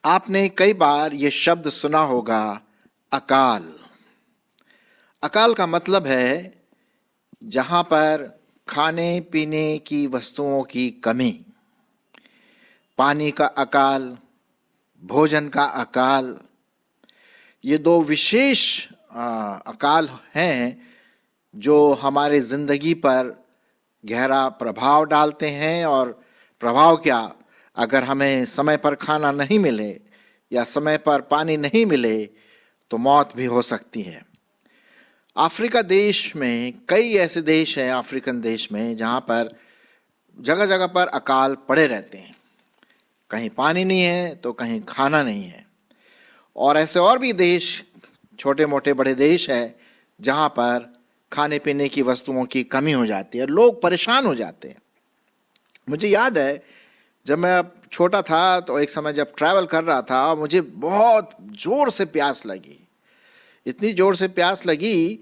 आपने कई बार ये शब्द सुना होगा, अकाल। अकाल का मतलब है जहां पर खाने पीने की वस्तुओं की कमी, पानी का अकाल, भोजन का अकाल। ये दो विशेष अकाल हैं जो हमारे जिंदगी पर गहरा प्रभाव डालते हैं। और प्रभाव क्या, अगर हमें समय पर खाना नहीं मिले या समय पर पानी नहीं मिले तो मौत भी हो सकती है। अफ्रीका देश में, कई ऐसे देश हैं अफ्रीकन देश में जहाँ पर जगह जगह पर अकाल पड़े रहते हैं। कहीं पानी नहीं है तो कहीं खाना नहीं है। और ऐसे और भी देश, छोटे मोटे बड़े देश हैं जहाँ पर खाने पीने की वस्तुओं की कमी हो जाती है, लोग परेशान हो जाते हैं। मुझे याद है जब मैं छोटा था तो एक समय जब ट्रैवल कर रहा था, मुझे बहुत ज़ोर से प्यास लगी। इतनी ज़ोर से प्यास लगी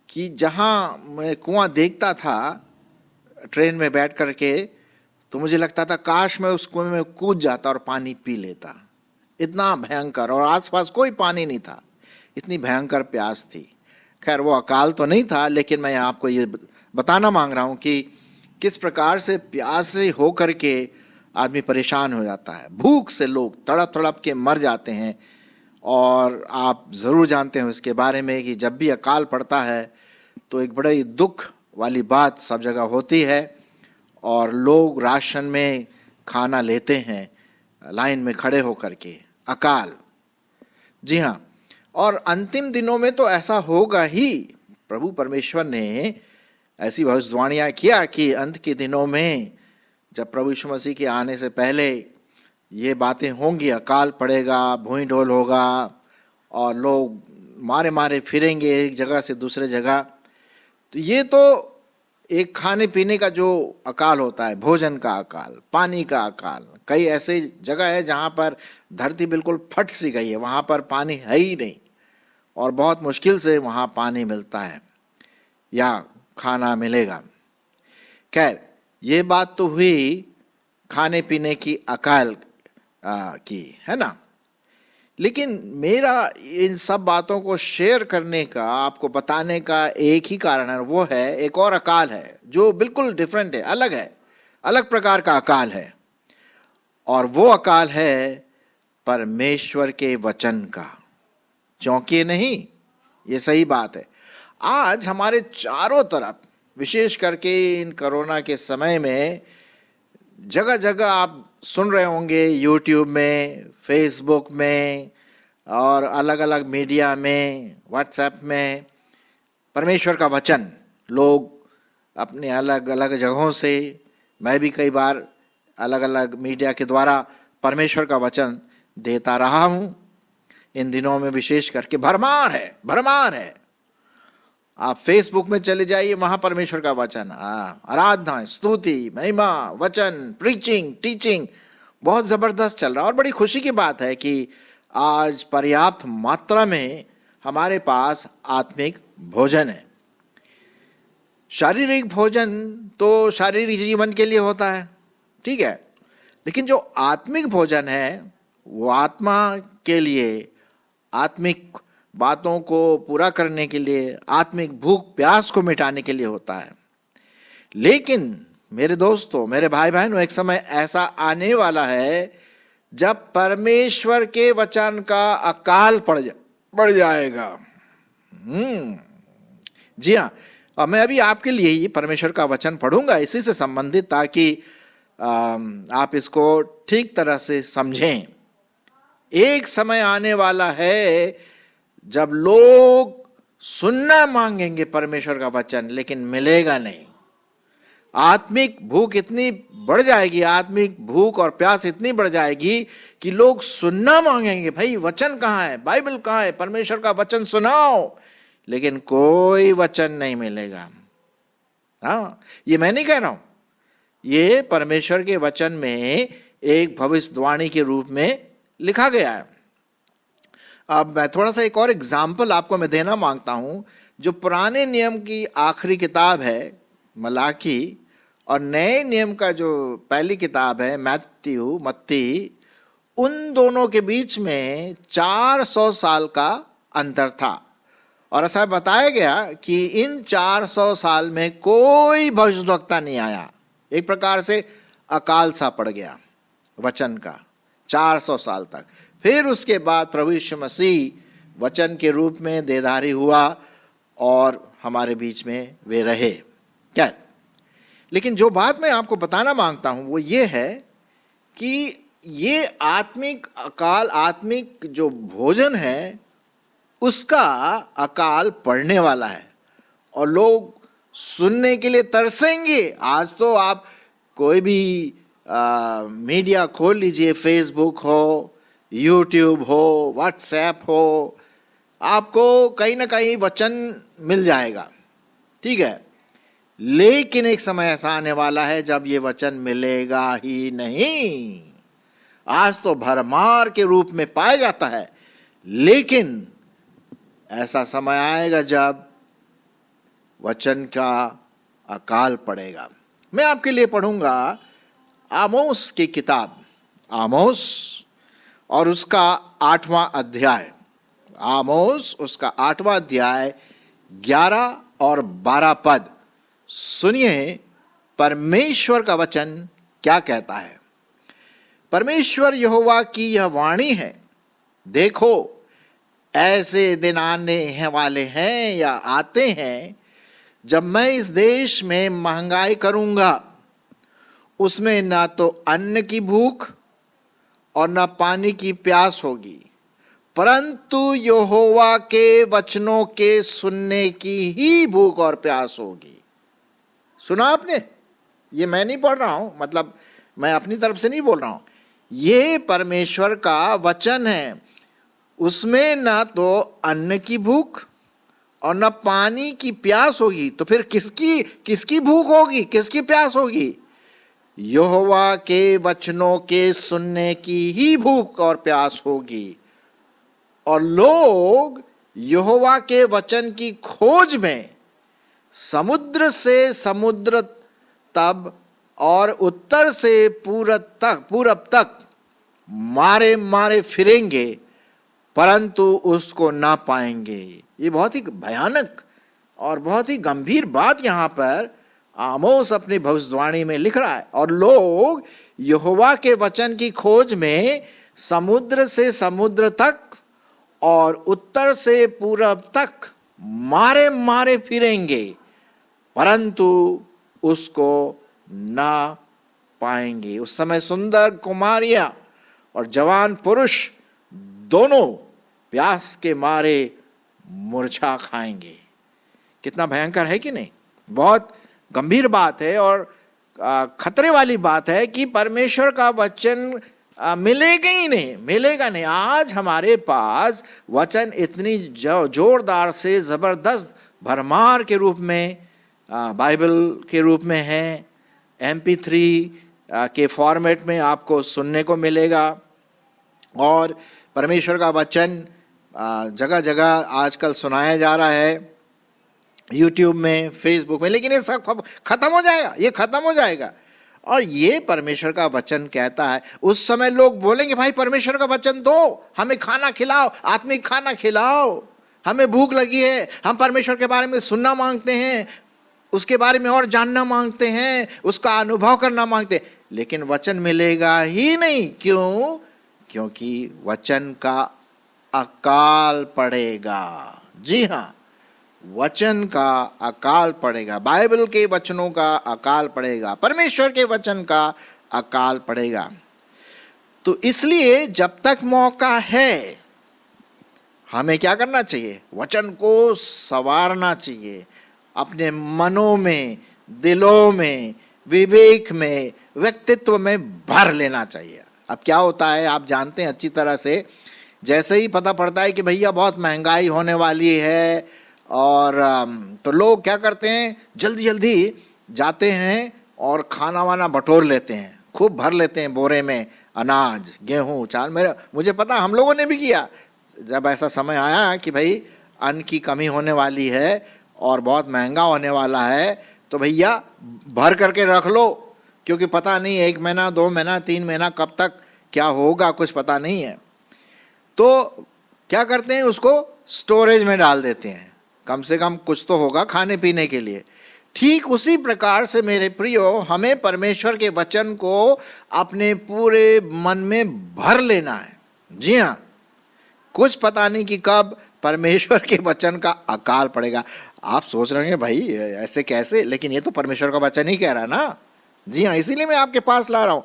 कि जहाँ मैं कुआं देखता था ट्रेन में बैठ कर के, तो मुझे लगता था काश मैं उस कुएं में कूद जाता और पानी पी लेता। इतना भयंकर, और आसपास कोई पानी नहीं था, इतनी भयंकर प्यास थी। खैर वो अकाल तो नहीं था, लेकिन मैं आपको ये बताना मांग रहा हूँ कि किस प्रकार से प्यास से हो कर के आदमी परेशान हो जाता है। भूख से लोग तड़प तड़प के मर जाते हैं। और आप ज़रूर जानते हैं उसके बारे में कि जब भी अकाल पड़ता है तो एक बड़ी दुख वाली बात सब जगह होती है और लोग राशन में खाना लेते हैं लाइन में खड़े होकर के। अकाल, जी हाँ, और अंतिम दिनों में तो ऐसा होगा ही। प्रभु परमेश्वर ने ऐसी भविष्यवाणियाँ किया कि अंत के दिनों में जब प्रभु यीशु मसीह के आने से पहले ये बातें होंगी, अकाल पड़ेगा, भूमि ढोल होगा और लोग मारे मारे फिरेंगे एक जगह से दूसरे जगह। तो ये तो एक खाने पीने का जो अकाल होता है, भोजन का अकाल, पानी का अकाल। कई ऐसे जगह है जहाँ पर धरती बिल्कुल फट सी गई है, वहाँ पर पानी है ही नहीं और बहुत मुश्किल से वहाँ पानी मिलता है या खाना मिलेगा। खैर ये बात तो हुई खाने पीने की अकाल की, है ना। लेकिन मेरा इन सब बातों को शेयर करने का, आपको बताने का एक ही कारण है, वो है एक और अकाल है जो बिल्कुल डिफरेंट है, अलग है, अलग प्रकार का अकाल है। और वो अकाल है परमेश्वर के वचन का। चौंकिए नहीं, ये सही बात है। आज हमारे चारों तरफ, विशेष करके इन कोरोना के समय में, जगह जगह आप सुन रहे होंगे, यूट्यूब में, फेसबुक में और अलग अलग मीडिया में, व्हाट्सएप में, परमेश्वर का वचन लोग अपने अलग अलग जगहों से, मैं भी कई बार अलग अलग मीडिया के द्वारा परमेश्वर का वचन देता रहा हूँ। इन दिनों में विशेष करके भरमार है, भरमार है। आप फेसबुक में चले जाइए, वहां परमेश्वर का वचन, आराधना, स्तुति, महिमा, वचन, प्रीचिंग, टीचिंग बहुत जबरदस्त चल रहा है। और बड़ी खुशी की बात है कि आज पर्याप्त मात्रा में हमारे पास आत्मिक भोजन है। शारीरिक भोजन तो शारीरिक जीवन के लिए होता है, ठीक है, लेकिन जो आत्मिक भोजन है वो आत्मा के लिए, आत्मिक बातों को पूरा करने के लिए, आत्मिक भूख प्यास को मिटाने के लिए होता है। लेकिन मेरे दोस्तों, मेरे भाई बहनों, एक समय ऐसा आने वाला है जब परमेश्वर के वचन का अकाल बढ़ जाएगा। जी हाँ, और मैं अभी आपके लिए ही परमेश्वर का वचन पढ़ूंगा इसी से संबंधित, ताकि आप इसको ठीक तरह से समझें। एक समय आने वाला है जब लोग सुनना मांगेंगे परमेश्वर का वचन, लेकिन मिलेगा नहीं। आत्मिक भूख इतनी बढ़ जाएगी, आत्मिक भूख और प्यास इतनी बढ़ जाएगी कि लोग सुनना मांगेंगे, भाई वचन कहाँ है, बाइबल कहाँ है, परमेश्वर का वचन सुनाओ, लेकिन कोई वचन नहीं मिलेगा। हाँ, ये मैं नहीं कह रहा हूं, ये परमेश्वर के वचन में एक भविष्यवाणी के रूप में लिखा गया है। अब मैं थोड़ा सा एक और एग्जाम्पल आपको मैं देना मांगता हूं। जो पुराने नियम की आखिरी किताब है मलाकी, और नए नियम का जो पहली किताब है मत्ती, उन दोनों के बीच में 400 साल का अंतर था। और ऐसा बताया गया कि इन 400 साल में कोई भविष्यद्वक्ता नहीं आया। एक प्रकार से अकाल सा पड़ गया वचन का 400 साल तक। फिर उसके बाद प्रभु यीशु मसीह वचन के रूप में देहधारी हुआ और हमारे बीच में वे रहे। क्या, लेकिन जो बात मैं आपको बताना मांगता हूं वो ये है कि ये आत्मिक अकाल, आत्मिक जो भोजन है उसका अकाल पड़ने वाला है और लोग सुनने के लिए तरसेंगे। आज तो आप कोई भी मीडिया खोल लीजिए, फेसबुक हो, यूट्यूब हो, व्हाट्सएप हो, आपको कहीं ना कहीं वचन मिल जाएगा, ठीक है। लेकिन एक समय ऐसा आने वाला है जब ये वचन मिलेगा ही नहीं। आज तो भरमार के रूप में पाया जाता है, लेकिन ऐसा समय आएगा जब वचन का अकाल पड़ेगा। मैं आपके लिए पढ़ूंगा आमोस की किताब, आमोस और उसका 8वां अध्याय। आमोस उसका 8वां अध्याय 11 और 12 पद। सुनिए परमेश्वर का वचन क्या कहता है। परमेश्वर यहोवा की यह वाणी है, देखो ऐसे दिन आने वाले हैं या आते हैं जब मैं इस देश में महंगाई करूंगा, उसमें ना तो अन्न की भूख और ना पानी की प्यास होगी, परंतु यहोवा के वचनों के सुनने की ही भूख और प्यास होगी। सुना आपने? ये मैं नहीं पढ़ रहा हूं, मतलब मैं अपनी तरफ से नहीं बोल रहा हूं, ये परमेश्वर का वचन है। उसमें ना तो अन्न की भूख और ना पानी की प्यास होगी। तो फिर किसकी भूख होगी, किसकी प्यास होगी? यहोवा के वचनों के सुनने की ही भूख और प्यास होगी। और लोग यहोवा के वचन की खोज में समुद्र से समुद्र तब और उत्तर से पूरब तक मारे मारे फिरेंगे, परंतु उसको ना पाएंगे। ये बहुत ही भयानक और बहुत ही गंभीर बात यहां पर आमोस अपनी भविष्यवाणी में लिख रहा है। और लोग यहोवा के वचन की खोज में समुद्र से समुद्र तक और उत्तर से पूरब तक मारे मारे फिरेंगे, परंतु उसको ना पाएंगे। उस समय सुंदर कुमारियां और जवान पुरुष दोनों प्यास के मारे मुरझा खाएंगे। कितना भयंकर है कि नहीं? बहुत गंभीर बात है और खतरे वाली बात है कि परमेश्वर का वचन मिलेगा ही नहीं, मिलेगा नहीं। आज हमारे पास वचन इतनी जोरदार से जबरदस्त भरमार के रूप में बाइबल के रूप में है, MP3 के फॉर्मेट में आपको सुनने को मिलेगा। और परमेश्वर का वचन जगह जगह आजकल सुनाया जा रहा है, यूट्यूब में, फेसबुक में। लेकिन ये सब खत्म हो जाएगा, ये खत्म हो जाएगा। और ये परमेश्वर का वचन कहता है, उस समय लोग बोलेंगे भाई परमेश्वर का वचन दो, हमें खाना खिलाओ, आत्मिक खाना खिलाओ, हमें भूख लगी है, हम परमेश्वर के बारे में सुनना मांगते हैं, उसके बारे में और जानना मांगते हैं, उसका अनुभव करना मांगते हैं। लेकिन वचन मिलेगा ही नहीं। क्यों? क्योंकि वचन का अकाल पड़ेगा। जी हाँ, वचन का अकाल पड़ेगा, बाइबल के वचनों का अकाल पड़ेगा, परमेश्वर के वचन का अकाल पड़ेगा। तो इसलिए जब तक मौका है हमें क्या करना चाहिए? वचन को संवारना चाहिए, अपने मनों में, दिलों में, विवेक में, व्यक्तित्व में भर लेना चाहिए। अब क्या होता है आप जानते हैं अच्छी तरह से, जैसे ही पता पड़ता है कि भैया बहुत महंगाई होने वाली है, और तो लोग क्या करते हैं, जल्दी जल्दी जाते हैं और खाना वाना बटोर लेते हैं, खूब भर लेते हैं बोरे में अनाज, गेहूं, चावल। मुझे पता, हम लोगों ने भी किया। जब ऐसा समय आया कि भाई अन्न की कमी होने वाली है और बहुत महंगा होने वाला है, तो भैया भर करके रख लो, क्योंकि पता नहीं 1 महीना 2 महीना 3 महीना कब तक क्या होगा, कुछ पता नहीं है। तो क्या करते हैं, उसको स्टोरेज में डाल देते हैं, कम से कम कुछ तो होगा खाने पीने के लिए। ठीक उसी प्रकार से मेरे प्रियो, हमें परमेश्वर के वचन को अपने पूरे मन में भर लेना है। जी हाँ, कुछ पता नहीं कि कब परमेश्वर के वचन का अकाल पड़ेगा। आप सोच रहे हैं भाई ऐसे कैसे, लेकिन ये तो परमेश्वर का वचन ही कह रहा है ना। जी हाँ, इसीलिए मैं आपके पास ला रहा हूँ।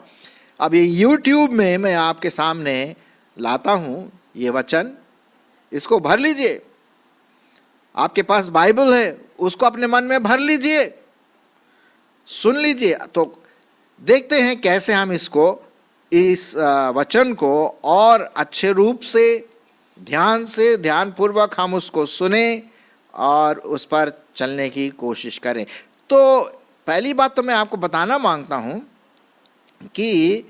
अब ये YouTube में मैं आपके सामने लाता हूँ ये वचन, इसको भर लीजिए। आपके पास बाइबल है, उसको अपने मन में भर लीजिए, सुन लीजिए। तो देखते हैं कैसे हम इसको, इस वचन को और अच्छे रूप से, ध्यानपूर्वक हम उसको सुने और उस पर चलने की कोशिश करें। तो पहली बात तो मैं आपको बताना मांगता हूं कि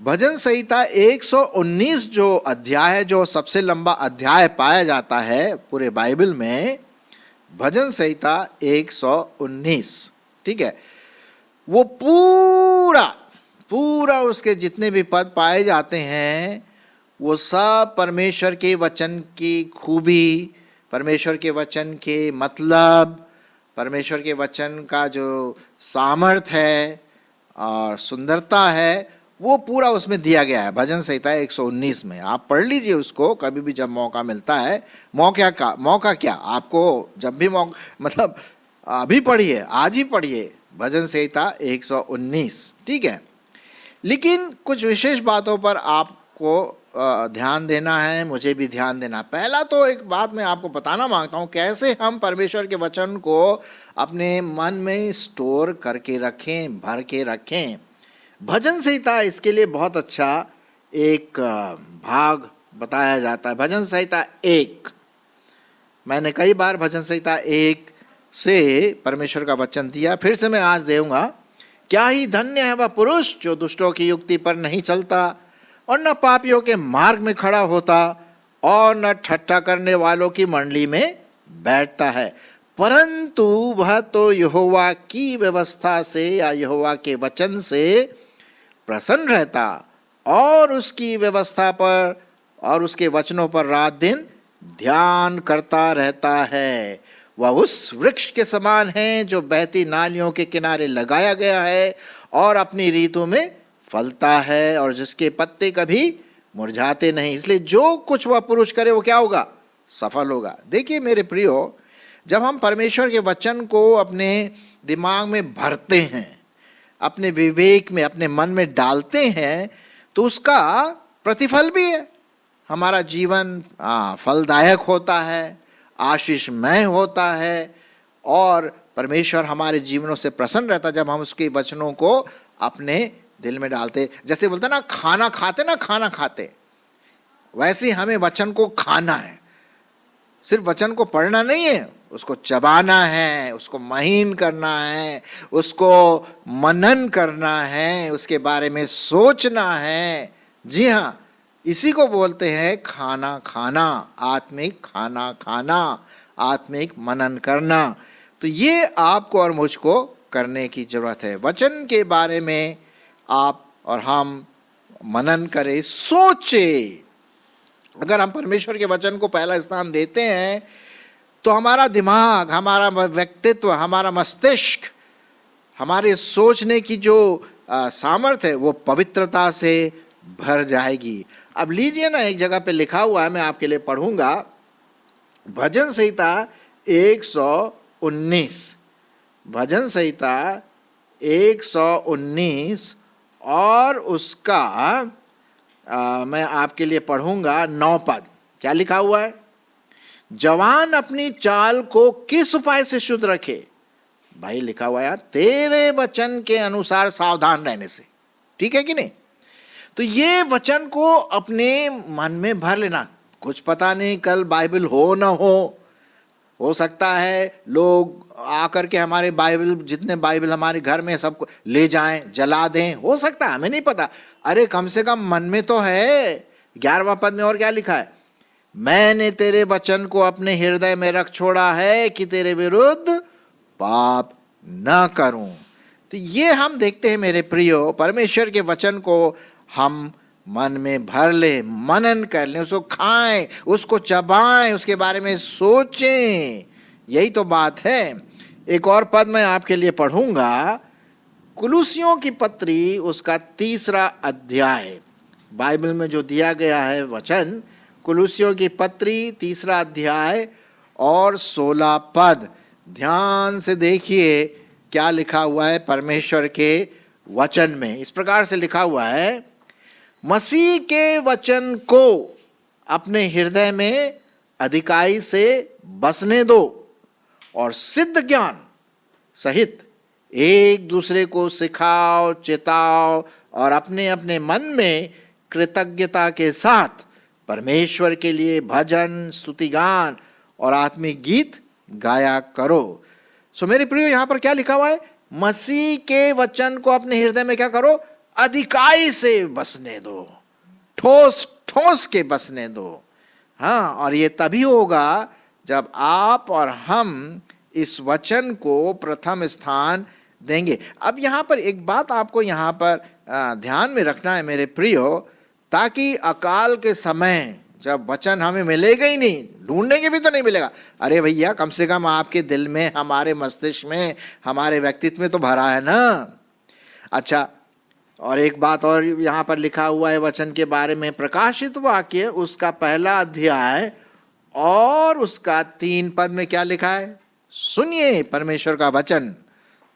भजन संहिता 119 जो अध्याय है, जो सबसे लंबा अध्याय पाया जाता है पूरे बाइबल में, भजन संहिता 119, ठीक है, वो पूरा उसके जितने भी पद पाए जाते हैं वो सब परमेश्वर के वचन की खूबी, परमेश्वर के वचन के मतलब, परमेश्वर के वचन का जो सामर्थ्य है और सुंदरता है, वो पूरा उसमें दिया गया है भजन संहिता 119 में। आप पढ़ लीजिए उसको कभी भी जब मौका मिलता है। मौका क्या, आपको जब भी मौका, मतलब अभी पढ़िए, आज ही पढ़िए भजन संहिता 119, ठीक है। लेकिन कुछ विशेष बातों पर आपको ध्यान देना है, मुझे भी ध्यान देना। पहला तो एक बात मैं आपको बताना मांगता हूँ, कैसे हम परमेश्वर के वचन को अपने मन में स्टोर करके रखें, भर के रखें। भजन संहिता इसके लिए बहुत अच्छा एक भाग बताया जाता है। भजन संहिता 1, मैंने कई बार भजन संहिता 1 से परमेश्वर का वचन दिया, फिर से मैं आज दूंगा। क्या ही धन्य है वह पुरुष जो दुष्टों की युक्ति पर नहीं चलता और न पापियों के मार्ग में खड़ा होता और न ठट्ठा करने वालों की मंडली में बैठता है, परंतु वह तो यहोवा की व्यवस्था से या यहोवा के वचन से प्रसन्न रहता और उसकी व्यवस्था पर और उसके वचनों पर रात दिन ध्यान करता रहता है। वह उस वृक्ष के समान है जो बहती नालियों के किनारे लगाया गया है और अपनी ऋतु में फलता है और जिसके पत्ते कभी मुरझाते नहीं। इसलिए जो कुछ वह पुरुष करे वो क्या होगा, सफल होगा। देखिए मेरे प्रियो, जब हम परमेश्वर के वचन को अपने दिमाग में भरते हैं, अपने विवेक में, अपने मन में डालते हैं, तो उसका प्रतिफल भी है। हमारा जीवन फलदायक होता है, आशीषमय होता है और परमेश्वर हमारे जीवनों से प्रसन्न रहता जब हम उसके वचनों को अपने दिल में डालते। जैसे बोलते ना, खाना खाते, वैसे हमें वचन को खाना है। सिर्फ वचन को पढ़ना नहीं है, उसको चबाना है, उसको महीन करना है, उसको मनन करना है, उसके बारे में सोचना है। जी हाँ, इसी को बोलते हैं खाना खाना, आत्मिक खाना खाना, आत्मिक मनन करना। तो ये आपको और मुझको करने की जरूरत है। वचन के बारे में आप और हम मनन करें, सोचे। अगर हम परमेश्वर के वचन को पहला स्थान देते हैं तो हमारा दिमाग, हमारा व्यक्तित्व, हमारा मस्तिष्क, हमारे सोचने की जो सामर्थ्य है वो पवित्रता से भर जाएगी। अब लीजिए ना, एक जगह पे लिखा हुआ है, मैं आपके लिए पढ़ूंगा। भजन संहिता 119, भजन संहिता 119 और उसका मैं आपके लिए पढ़ूंगा 9 पद। क्या लिखा हुआ है? जवान अपनी चाल को किस उपाय से शुद्ध रखे। भाई लिखा हुआ यार, तेरे वचन के अनुसार सावधान रहने से। ठीक है कि नहीं? तो ये वचन को अपने मन में भर लेना। कुछ पता नहीं कल बाइबल हो ना हो सकता है लोग आकर के हमारे बाइबल, जितने बाइबल हमारे घर में सबको ले जाएं, जला दें, हो सकता है, हमें नहीं पता। अरे कम से कम मन में तो है। 11वां पद में और क्या लिखा है? मैंने तेरे वचन को अपने हृदय में रख छोड़ा है कि तेरे विरुद्ध पाप न करूं। तो ये हम देखते हैं मेरे प्रियो, परमेश्वर के वचन को हम मन में भर ले, मनन कर लें, उसको खाएं, उसको चबाएं, उसके बारे में सोचें। यही तो बात है। एक और पद मैं आपके लिए पढ़ूंगा, कुलुसियों की पत्री उसका 3 अध्याय, बाइबल में जो दिया गया है वचन, कुलुसियों की पत्री 3 अध्याय और 16 पद। ध्यान से देखिए क्या लिखा हुआ है परमेश्वर के वचन में। इस प्रकार से लिखा हुआ है, मसीह के वचन को अपने हृदय में अधिकाई से बसने दो और सिद्ध ज्ञान सहित एक दूसरे को सिखाओ, चिताओ और अपने अपने मन में कृतज्ञता के साथ परमेश्वर के लिए भजन, स्तुतिगान और आत्मिक गीत गाया करो। सो मेरे प्रियो, यहां पर क्या लिखा हुआ है? मसीह के वचन को अपने हृदय में क्या करो? अधिकाई से बसने दो, ठोस ठोस के बसने दो। हाँ, और ये तभी होगा जब आप और हम इस वचन को प्रथम स्थान देंगे। अब यहाँ पर एक बात आपको यहाँ पर ध्यान में रखना है मेरे प्रियो, ताकि अकाल के समय जब वचन हमें मिलेगा ही नहीं, ढूंढेंगे भी तो नहीं मिलेगा। अरे भैया, कम से कम आपके दिल में, हमारे मस्तिष्क में, हमारे व्यक्तित्व में तो भरा है ना। अच्छा, और एक बात और यहाँ पर लिखा हुआ है वचन के बारे में, प्रकाशित वाक्य उसका 1 अध्याय और उसका 3 पद में क्या लिखा है? सुनिए, परमेश्वर का वचन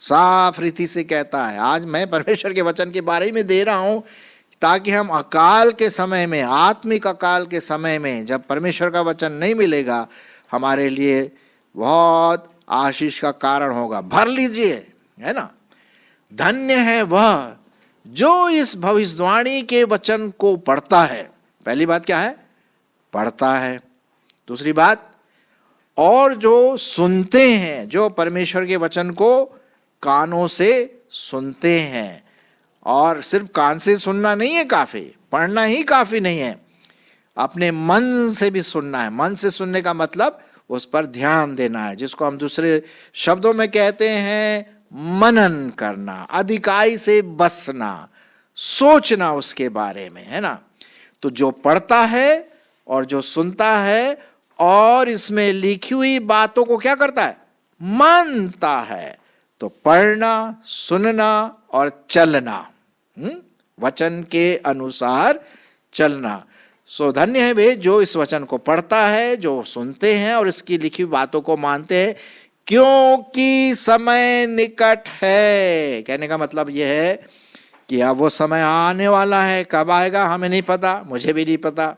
साफ रीति से कहता है। आज मैं परमेश्वर के वचन के बारे में दे रहा हूं ताकि हम अकाल के समय में, आत्मिक अकाल के समय में, जब परमेश्वर का वचन नहीं मिलेगा, हमारे लिए बहुत आशीष का कारण होगा। भर लीजिए, है ना। धन्य है वह जो इस भविष्यवाणी के वचन को पढ़ता है। पहली बात क्या है? पढ़ता है। दूसरी बात, और जो सुनते हैं, जो परमेश्वर के वचन को कानों से सुनते हैं। और सिर्फ कान से सुनना नहीं है काफी, पढ़ना ही काफी नहीं है, अपने मन से भी सुनना है। मन से सुनने का मतलब उस पर ध्यान देना है, जिसको हम दूसरे शब्दों में कहते हैं मनन करना, अधिकाई से बसना, सोचना उसके बारे में, है ना। तो जो पढ़ता है और जो सुनता है और इसमें लिखी हुई बातों को क्या करता है? मानता है। तो पढ़ना, सुनना और चलना, वचन के अनुसार चलना। सो धन्य है वे जो इस वचन को पढ़ता है, जो सुनते हैं और इसकी लिखी हुई बातों को मानते हैं, क्योंकि समय निकट है। कहने का मतलब यह है कि अब वो समय आने वाला है। कब आएगा हमें नहीं पता, मुझे भी नहीं पता,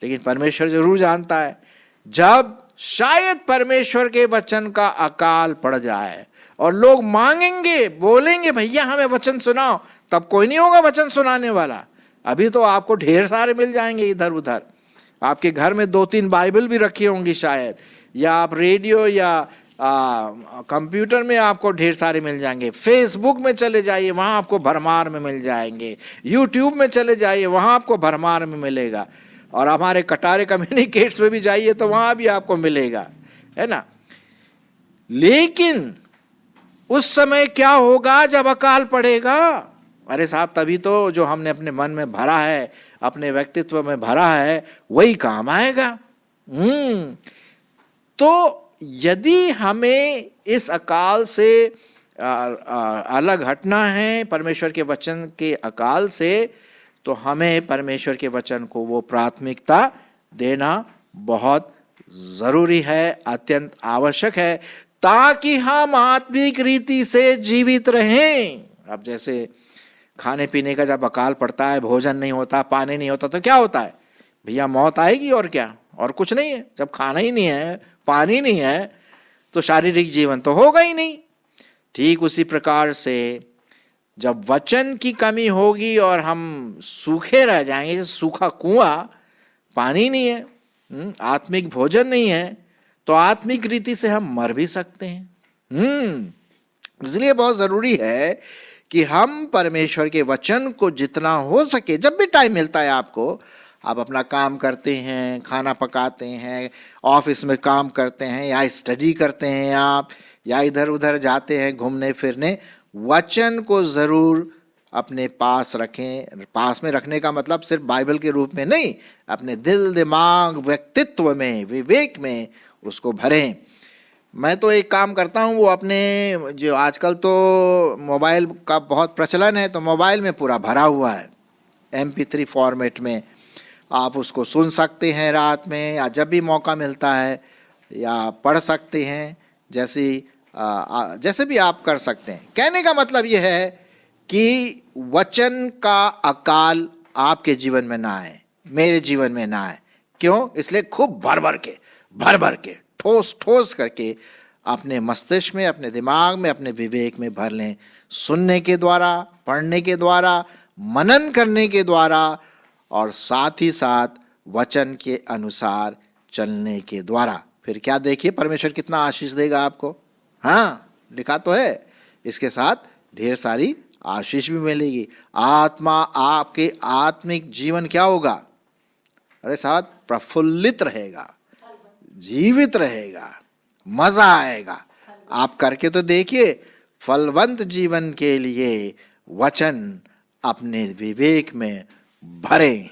लेकिन परमेश्वर जरूर जानता है। जब शायद परमेश्वर के वचन का अकाल पड़ जाए और लोग मांगेंगे, बोलेंगे भैया हमें वचन सुनाओ, तब कोई नहीं होगा वचन सुनाने वाला। अभी तो आपको ढेर सारे मिल जाएंगे इधर उधर। आपके घर में 2-3 बाइबल भी रखी होंगी शायद, या आप रेडियो या कंप्यूटर में आपको ढेर सारे मिल जाएंगे। फेसबुक में चले जाइए, वहां आपको भरमार में मिल जाएंगे। यूट्यूब में चले जाइए, वहां आपको भरमार में मिलेगा। और हमारे कटारे कम्युनिकेट्स में भी जाइए तो वहां भी आपको मिलेगा, है ना। लेकिन उस समय क्या होगा जब अकाल पड़ेगा? अरे साहब, तभी तो जो हमने अपने मन में भरा है, अपने व्यक्तित्व में भरा है, वही काम आएगा। तो यदि हमें इस अकाल से अलग हटना है, परमेश्वर के वचन के अकाल से, तो हमें परमेश्वर के वचन को वो प्राथमिकता देना बहुत जरूरी है, अत्यंत आवश्यक है, ताकि हम आत्मिक रीति से जीवित रहें। अब जैसे खाने पीने का जब अकाल पड़ता है, भोजन नहीं होता, पानी नहीं होता, तो क्या होता है भैया? मौत आएगी। और क्या? और कुछ नहीं है। जब खाना ही नहीं है, पानी नहीं है, तो शारीरिक जीवन तो होगा ही नहीं। ठीक उसी प्रकार से जब वचन की कमी होगी और हम सूखे रह जाएंगे, सूखा कुआं, पानी नहीं है, आत्मिक भोजन नहीं है, तो आत्मिक रीति से हम मर भी सकते हैं। इसलिए बहुत जरूरी है कि हम परमेश्वर के वचन को जितना हो सके, जब भी टाइम मिलता है आपको, आप अपना काम करते हैं, खाना पकाते हैं, ऑफिस में काम करते हैं, या स्टडी करते हैं आप, या इधर उधर जाते हैं घूमने फिरने, वचन को जरूर अपने पास रखें। पास में रखने का मतलब सिर्फ बाइबल के रूप में नहीं, अपने दिल, दिमाग, व्यक्तित्व में, विवेक में उसको भरें। मैं तो एक काम करता हूँ, वो अपने जो आजकल तो मोबाइल का बहुत प्रचलन है, तो मोबाइल में पूरा भरा हुआ है MP3 फॉर्मेट में। आप उसको सुन सकते हैं रात में, या जब भी मौका मिलता है, या पढ़ सकते हैं, जैसे भी आप कर सकते हैं। कहने का मतलब यह है कि वचन का अकाल आपके जीवन में ना आए, मेरे जीवन में ना आए। क्यों? इसलिए खूब भर भर के ठोस ठोस करके अपने मस्तिष्क में, अपने दिमाग में, अपने विवेक में भर लें। सुनने के द्वारा, पढ़ने के द्वारा, मनन करने के द्वारा, और साथ ही साथ वचन के अनुसार चलने के द्वारा। फिर क्या, देखिए परमेश्वर कितना आशीष देगा आपको। हाँ, लिखा तो है, इसके साथ ढेर सारी आशीष भी मिलेगी। आत्मा, आपके आत्मिक जीवन क्या होगा? अरे साथ प्रफुल्लित रहेगा, जीवित रहेगा, मजा आएगा। आप करके तो देखिए। फलवंत जीवन के लिए वचन अपने विवेक में भरें।